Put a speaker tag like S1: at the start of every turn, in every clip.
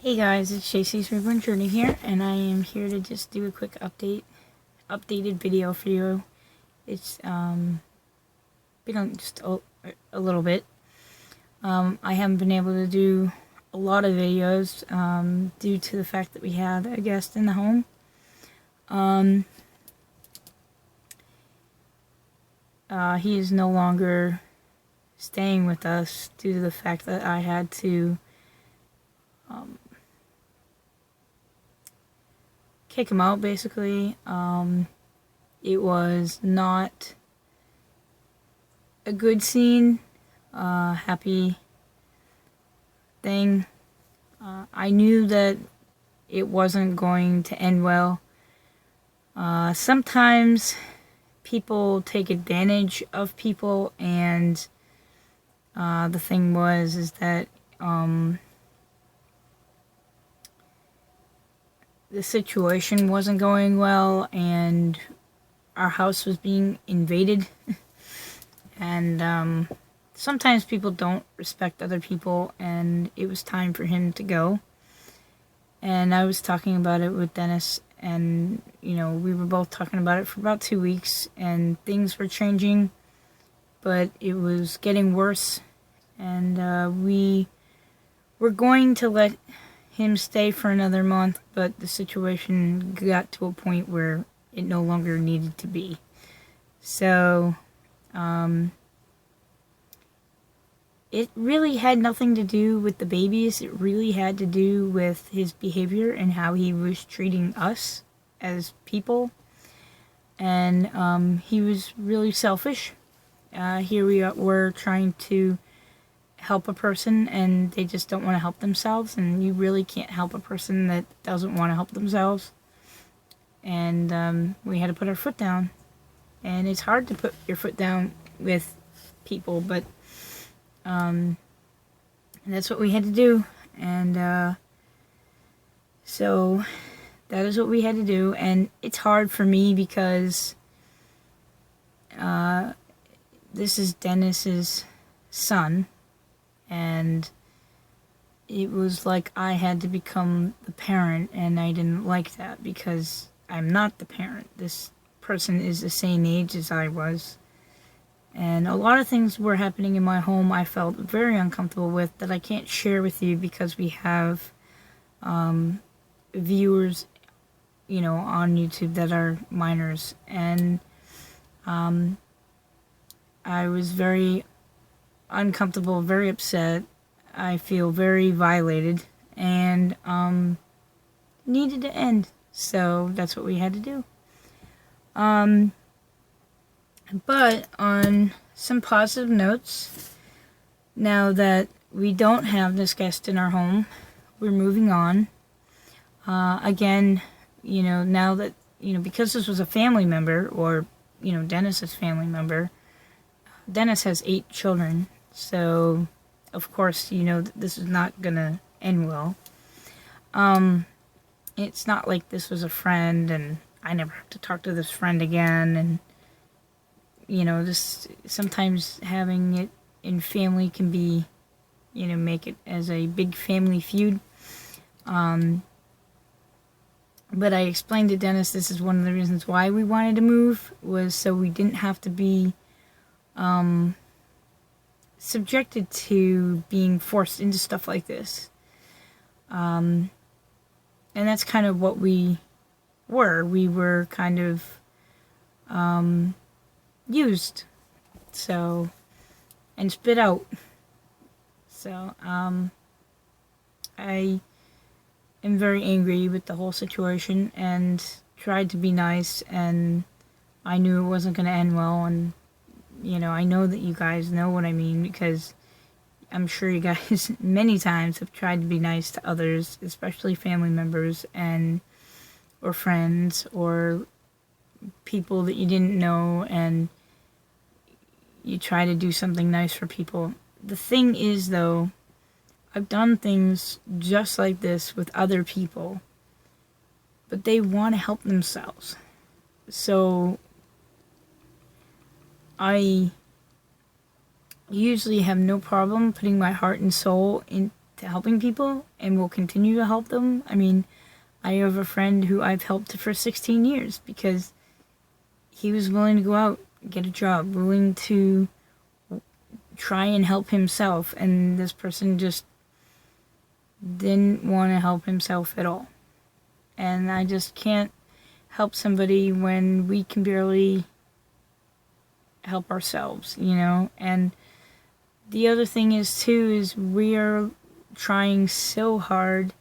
S1: Hey guys, it's JC's Reborn Journey here, and I am here to just do a quick updated video for you. It's been on just a little bit. I haven't been able to do a lot of videos due to the fact that we had a guest in the home. He is no longer staying with us due to the fact that I had to kick him out, basically. It was not a good scene, happy thing. I knew that it wasn't going to end well. Sometimes people take advantage of people, and the thing is that the situation wasn't going well, and our house was being invaded. And sometimes people don't respect other people, and it was time for him to go. And I was talking about it with Dennis, and we were both talking about it for about 2 weeks, and things were changing, but it was getting worse. And we were going to let him stay for another month, but the situation got to a point where it no longer needed to be. So it really had nothing to do with the babies. It really had to do with his behavior and how he was treating us as people. And he was really selfish. Here we were trying to help a person, and they just don't want to help themselves, and you really can't help a person that doesn't want to help themselves. And we had to put our foot down, and it's hard to put your foot down with people, but that's what we had to do. And so that is what we had to do, and it's hard for me because this is Dennis's son, and it was like I had to become the parent, and I didn't like that because I'm not the parent. This person is the same age as I was, and a lot of things were happening in my home I felt very uncomfortable with that I can't share with you because we have viewers, on YouTube that are minors. And I was very uncomfortable, very upset. I feel very violated, and needed to end. So that's what we had to do. But on some positive notes, now that we don't have this guest in our home, we're moving on. Again, now that, because this was a family member, or, Dennis's family member. Dennis has 8 children, so of course, this is not gonna end well. It's not like this was a friend and I never have to talk to this friend again, and just sometimes having it in family can be, make it as a big family feud. But I explained to Dennis this is one of the reasons why we wanted to move, was so we didn't have to be subjected to being forced into stuff like this. And that's kind of what we were. We were kind of used, so, and spit out. So I am very angry with the whole situation, and tried to be nice, and I knew it wasn't going to end well. And I know that you guys know what I mean, because I'm sure you guys many times have tried to be nice to others, especially family members or friends or people that you didn't know, and you try to do something nice for people. The thing is, though, I've done things just like this with other people, but they want to help themselves. So I usually have no problem putting my heart and soul into to helping people and will continue to help them. I mean, I have a friend who I've helped for 16 years because he was willing to go out, get a job, willing to try and help himself, and this person just didn't want to help himself at all. And I just can't help somebody when we can barely help ourselves, you know? And the other thing is, too, is we are trying so hard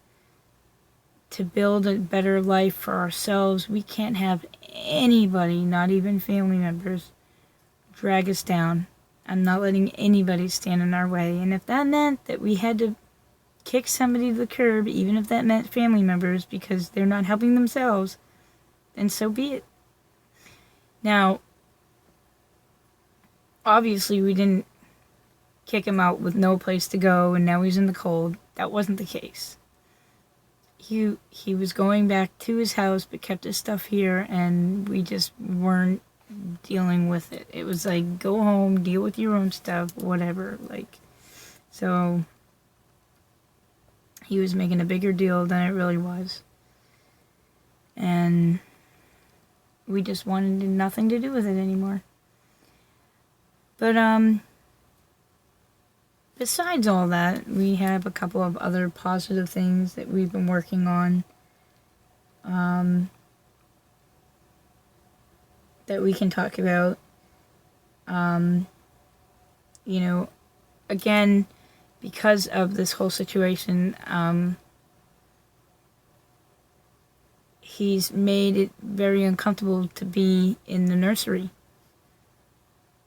S1: to build a better life for ourselves. We can't have anybody, not even family members, drag us down. I'm not letting anybody stand in our way. And if that meant that we had to kick somebody to the curb, even if that meant family members because they're not helping themselves, then so be it. Now, obviously we didn't kick him out with no place to go and now he's in the cold. That wasn't the case. He was going back to his house but kept his stuff here, and we just weren't dealing with it. It was like, go home, deal with your own stuff, whatever. Like, so he was making a bigger deal than it really was. And we just wanted nothing to do with it anymore. But, besides all that, we have a couple of other positive things that we've been working on, that we can talk about. You know, again, because of this whole situation, he's made it very uncomfortable to be in the nursery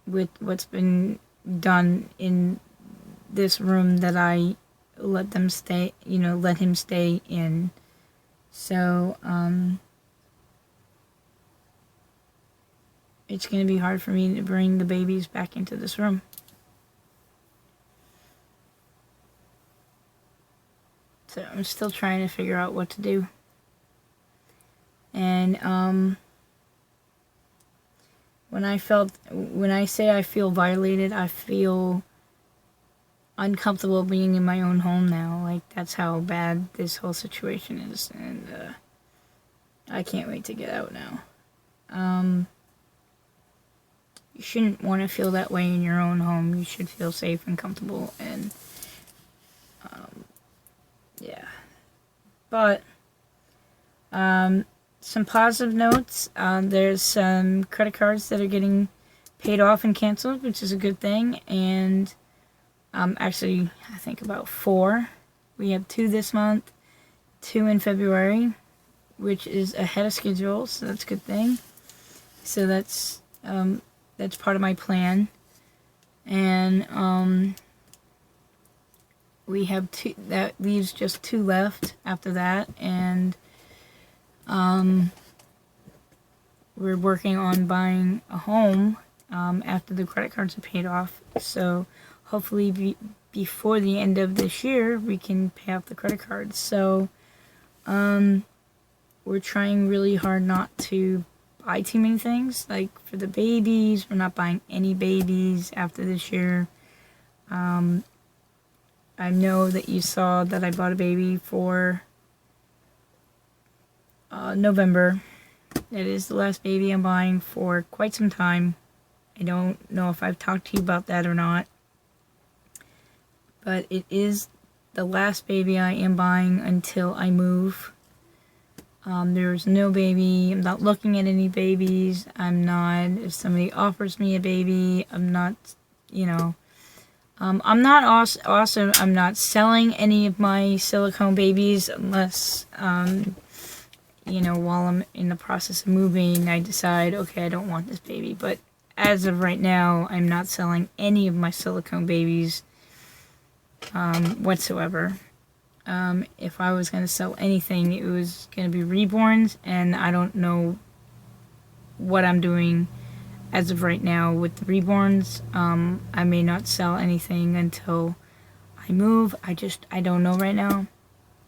S1: with what's been done in this room that I let him stay in. So, it's going to be hard for me to bring the babies back into this room. So I'm still trying to figure out what to do. And, when I say I feel violated, I feel uncomfortable being in my own home now. Like, that's how bad this whole situation is, and I can't wait to get out now. You shouldn't want to feel that way in your own home. You should feel safe and comfortable, and yeah. But some positive notes. There's some credit cards that are getting paid off and canceled, which is a good thing. And actually, I think about 4. We have 2 this month, 2 in February, which is ahead of schedule, so that's a good thing. So that's part of my plan. And we have 2. That leaves just 2 left after that, and we're working on buying a home after the credit cards are paid off. So hopefully before the end of this year, we can pay off the credit cards. So we're trying really hard not to buy too many things. Like for the babies, we're not buying any babies after this year. I know that you saw that I bought a baby for November. That is the last baby I'm buying for quite some time. I don't know if I've talked to you about that or not, but it is the last baby I am buying until I move. There's no baby. I'm not looking at any babies. If somebody offers me a baby, I'm not, I'm not also, I'm not selling any of my silicone babies unless, while I'm in the process of moving, I decide, okay, I don't want this baby. But as of right now, I'm not selling any of my silicone babies whatsoever. If I was going to sell anything, it was going to be reborns, and I don't know what I'm doing as of right now with the reborns. I may not sell anything until I move. I don't know right now.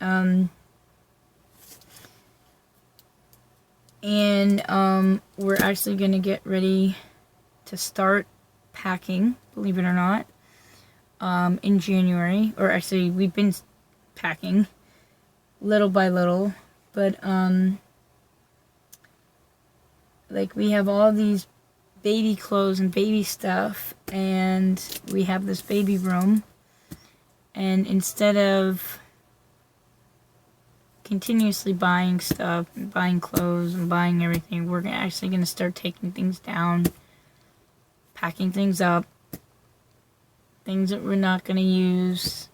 S1: And we're actually going to get ready to start packing, believe it or not, in January. Or actually, we've been packing little by little. But like, we have all these baby clothes and baby stuff, and we have this baby room, and instead of continuously buying stuff and buying clothes and buying everything, we're actually going to start taking things down, packing things up, things that we're not going to use.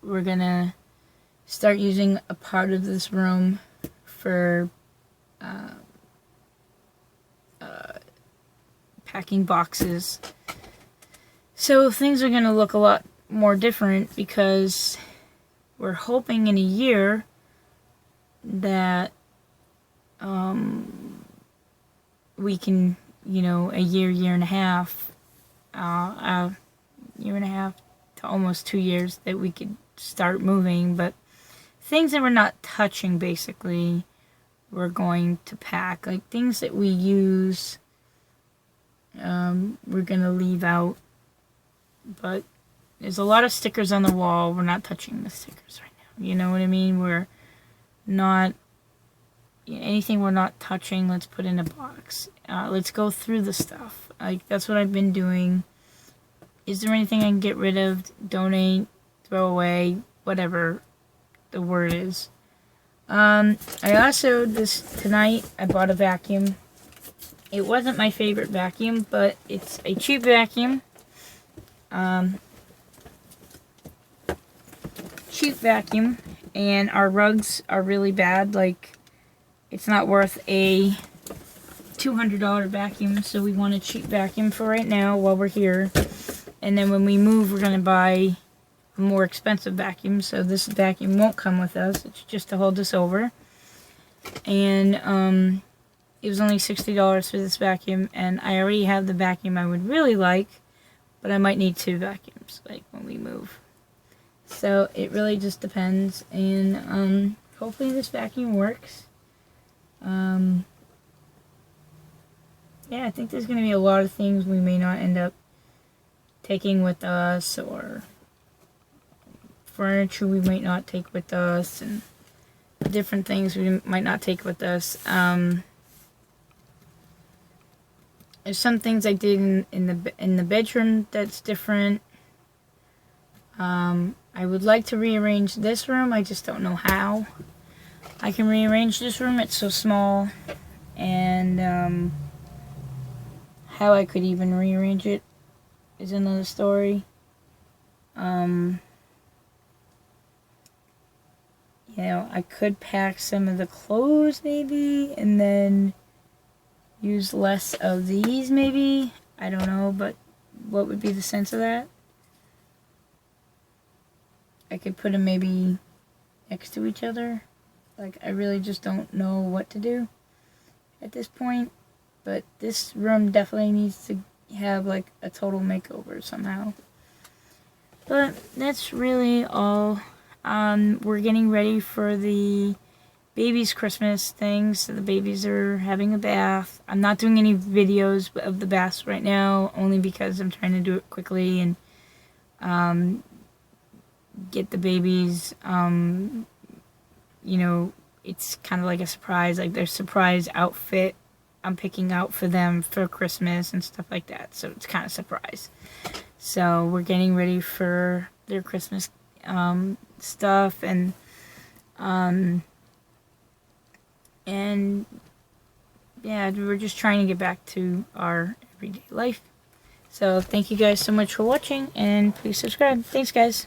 S1: We're going to start using a part of this room for packing boxes. So things are going to look a lot more different, because we're hoping in a year that we can, a year and a half, year and a half to almost 2 years, that we could start moving. But things that we're not touching, basically, we're going to pack. Like, things that we use, we're going to leave out. But there's a lot of stickers on the wall. We're not touching the stickers right now. You know what I mean? We're not, anything we're not touching, let's put in a box. Let's go through the stuff. Like, that's what I've been doing. Is there anything I can get rid of, donate, throw away, whatever the word is. I also, tonight, I bought a vacuum. It wasn't my favorite vacuum, but it's a cheap vacuum. Cheap vacuum, and our rugs are really bad. Like, it's not worth a $200 vacuum, so we want a cheap vacuum for right now while we're here. And then when we move, we're going to buy a more expensive vacuum, so this vacuum won't come with us. It's just to hold us over. And it was only $60 for this vacuum, and I already have the vacuum I would really like, but I might need 2 vacuums, like, when we move. So it really just depends, and hopefully this vacuum works. Yeah, I think there's going to be a lot of things we may not end up taking with us, or furniture we might not take with us, and different things we might not take with us. There's some things I did in the bedroom that's different. I would like to rearrange this room. I just don't know how I can rearrange this room. It's so small, and how I could even rearrange it is another story. I could pack some of the clothes maybe, and then use less of these maybe. I don't know, but what would be the sense of that? I could put them maybe next to each other. Like, I really just don't know what to do at this point. But this room definitely needs to have, like, a total makeover somehow. But that's really all. We're getting ready for the baby's Christmas thing, so the babies are having a bath. I'm not doing any videos of the baths right now, only because I'm trying to do it quickly and get the babies, it's kind of like a surprise, like their surprise outfit I'm picking out for them for Christmas and stuff like that, so it's kind of a surprise. So we're getting ready for their Christmas stuff, and yeah, we're just trying to get back to our everyday life. So thank you guys so much for watching, and please subscribe. Thanks, guys.